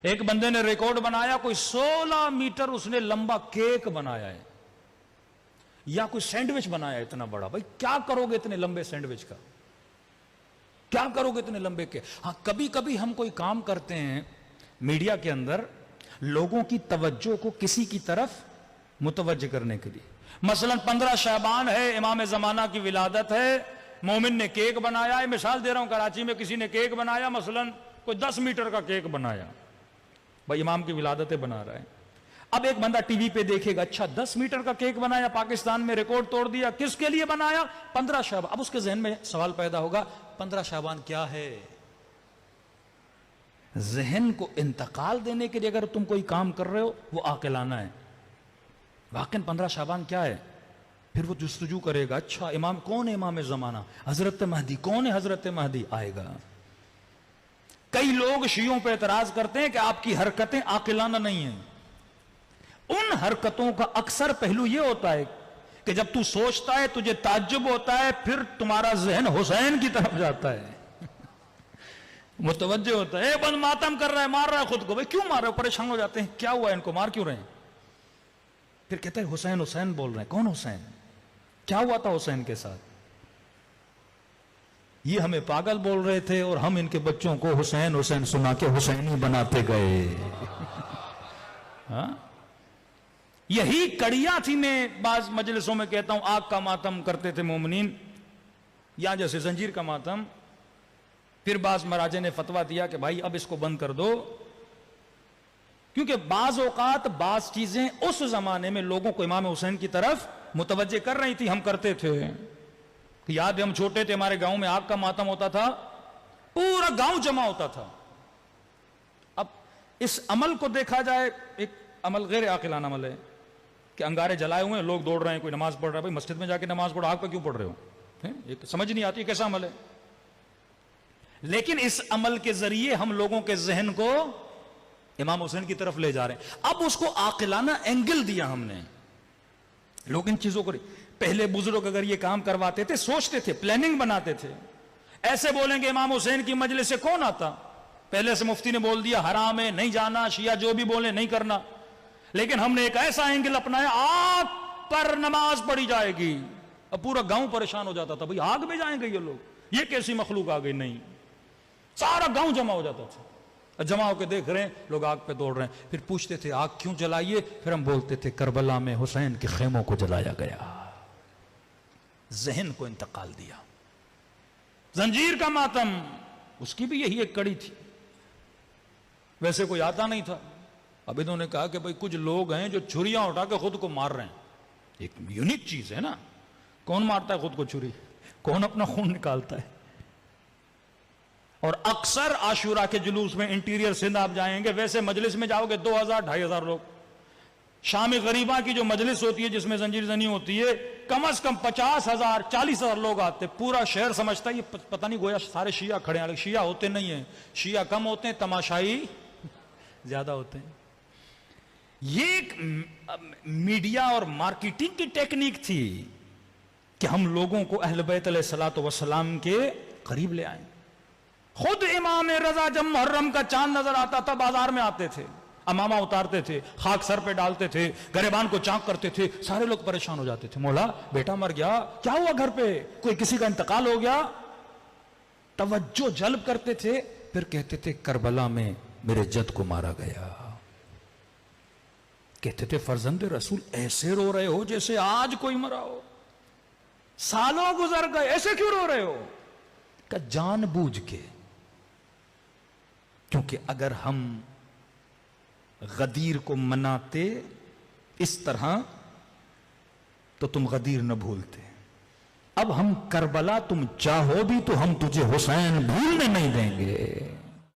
ایک بندے نے ریکارڈ بنایا، کوئی 16 میٹر اس نے لمبا کیک بنایا ہے یا کوئی سینڈوچ بنایا ہے اتنا بڑا. بھائی کیا کرو گے اتنے لمبے سینڈوچ کا؟ کیا کرو گے اتنے لمبے کے؟ ہاں کبھی کبھی ہم کوئی کام کرتے ہیں میڈیا کے اندر لوگوں کی توجہ کو کسی کی طرف متوجہ کرنے کے لیے. مثلا 15 شعبان ہے، امام زمانہ کی ولادت ہے، مومن نے کیک بنایا ہے. مثال دے رہا ہوں، کراچی میں کسی نے کیک بنایا، مثلا کوئی 10 میٹر کا کیک بنایا، بھائی امام کی ولادتیں بنا رہا ہے. اب ایک بندہ ٹی وی پہ دیکھے گا، اچھا 10 میٹر کا کیک بنایا، پاکستان میں ریکارڈ توڑ دیا، کس کے لیے بنایا؟ 15 شعبان. اب اس کے ذہن میں سوال پیدا ہوگا، 15 شعبان کیا ہے؟ ذہن کو انتقال دینے کے لیے اگر تم کوئی کام کر رہے ہو وہ عاقلانہ ہے. واقعاً 15 شعبان کیا ہے؟ پھر وہ جستجو کرے گا، اچھا امام کون ہے؟ امام زمانہ حضرت مہدی. کون ہے حضرت مہدی؟ آئے گا. کئی لوگ شیعوں پہ اعتراض کرتے ہیں کہ آپ کی حرکتیں عاقلانہ نہیں ہیں. ان حرکتوں کا اکثر پہلو یہ ہوتا ہے کہ جب تو سوچتا ہے تجھے تعجب ہوتا ہے، پھر تمہارا ذہن حسین کی طرف جاتا ہے، متوجہ ہوتا ہے. بند ماتم کر رہا ہے، مار رہا ہے خود کو. بھائی کیوں مار رہے ہو؟ پریشان ہو جاتے ہیں، کیا ہوا ہے ان کو، مار کیوں رہے ہیں؟ پھر کہتے ہیں حسین حسین بول رہے ہیں. کون حسین؟ کیا ہوا تھا حسین کے ساتھ؟ یہ ہمیں پاگل بول رہے تھے اور ہم ان کے بچوں کو حسین حسین سنا کے حسینی بناتے گئے. ہاں یہی کڑیاں تھی. میں بعض مجلسوں میں کہتا ہوں آگ کا ماتم کرتے تھے مومنین، یا جیسے زنجیر کا ماتم. پھر بعض مراجع نے فتویٰ دیا کہ بھائی اب اس کو بند کر دو، کیونکہ بعض اوقات بعض چیزیں اس زمانے میں لوگوں کو امام حسین کی طرف متوجہ کر رہی تھی. ہم کرتے تھے، یاد ہے ہم چھوٹے تھے، ہمارے گاؤں میں آگ کا ماتم ہوتا تھا، پورا گاؤں جمع ہوتا تھا. اب اس عمل کو دیکھا جائے، ایک عمل غیر عاقلانہ عمل ہے کہ انگارے جلائے ہوئے ہیں، لوگ دوڑ رہے ہیں، کوئی نماز پڑھ رہا ہے. بھائی مسجد میں جا کے نماز پڑھو، آگ پہ کیوں پڑھ رہے ہو؟ ایک سمجھ نہیں آتی کیسا عمل ہے. لیکن اس عمل کے ذریعے ہم لوگوں کے ذہن کو امام حسین کی طرف لے جا رہے ہیں. اب اس کو عاقلانہ اینگل دیا ہم نے. لوگ ان چیزوں کو، پہلے بزرگ اگر یہ کام کرواتے تھے، سوچتے تھے، پلاننگ بناتے تھے. ایسے بولیں گے امام حسین کی مجلس سے کون آتا؟ پہلے سے مفتی نے بول دیا حرام ہے، نہیں جانا، شیعہ جو بھی بولے نہیں کرنا. لیکن ہم نے ایک ایسا اینگل اپنایا، آگ پر نماز پڑھی جائے گی. اب پورا گاؤں پریشان ہو جاتا تھا، بھئی آگ میں جائیں گے یہ لوگ، یہ کیسی مخلوق آ گئی؟ نہیں، سارا گاؤں جمع ہو جاتا تھا. جمع ہو کے دیکھ رہے ہیں لوگ آگ پہ دوڑ رہے ہیں. پھر پوچھتے تھے آگ کیوں جلائیے؟ پھر ہم بولتے تھے کربلا میں حسین کے خیموں کو جلایا گیا. ذہن کو انتقال دیا. زنجیر کا ماتم، اس کی بھی یہی ایک کڑی تھی. ویسے کوئی آتا نہیں تھا. اب انہوں نے کہا کہ بھئی کچھ لوگ ہیں جو چھریاں اٹھا کے خود کو مار رہے ہیں. ایک یونیک چیز ہے نا. کون مارتا ہے خود کو چھری؟ کون اپنا خون نکالتا ہے؟ اور اکثر عاشورہ کے جلوس میں انٹیریئر سندھ آپ جائیں گے، ویسے مجلس میں جاؤ گے 2000-2500 لوگ. شام غریبہ کی جو مجلس ہوتی ہے جس میں زنجیر زنی ہوتی ہے، کم از کم 50,000-40,000 لوگ آتے. پورا شہر سمجھتا ہے یہ پتہ نہیں گویا سارے شیعہ کھڑے ہیں. شیعہ ہوتے نہیں ہیں، شیعہ کم ہوتے ہیں، تماشائی زیادہ ہوتے ہیں. یہ ایک میڈیا اور مارکیٹنگ کی ٹیکنیک تھی کہ ہم لوگوں کو اہل بیت علیہ الصلوۃ والسلام کے قریب لے آئیں. خود امام رضا جب محرم کا چاند نظر آتا تھا بازار میں آتے تھے، امامہ اتارتے تھے، خاک سر پہ ڈالتے تھے، گریبان کو چاک کرتے تھے. سارے لوگ پریشان ہو جاتے تھے، مولا بیٹا مر گیا، کیا ہوا گھر پہ؟ کوئی کسی کا انتقال ہو گیا؟ توجہ جلب کرتے تھے. پھر کہتے تھے کربلا میں میرے جد کو مارا گیا. کہتے تھے فرزند رسول ایسے رو رہے ہو جیسے آج کوئی مرا ہو، سالوں گزر گئے، ایسے کیوں رو رہے ہو؟ کہ جان بوجھ کے، کیونکہ اگر ہم غدیر کو مناتے اس طرح تو تم غدیر نہ بھولتے. اب ہم کربلا تم چاہو بھی تو ہم تجھے حسین بھولنے نہیں دیں گے.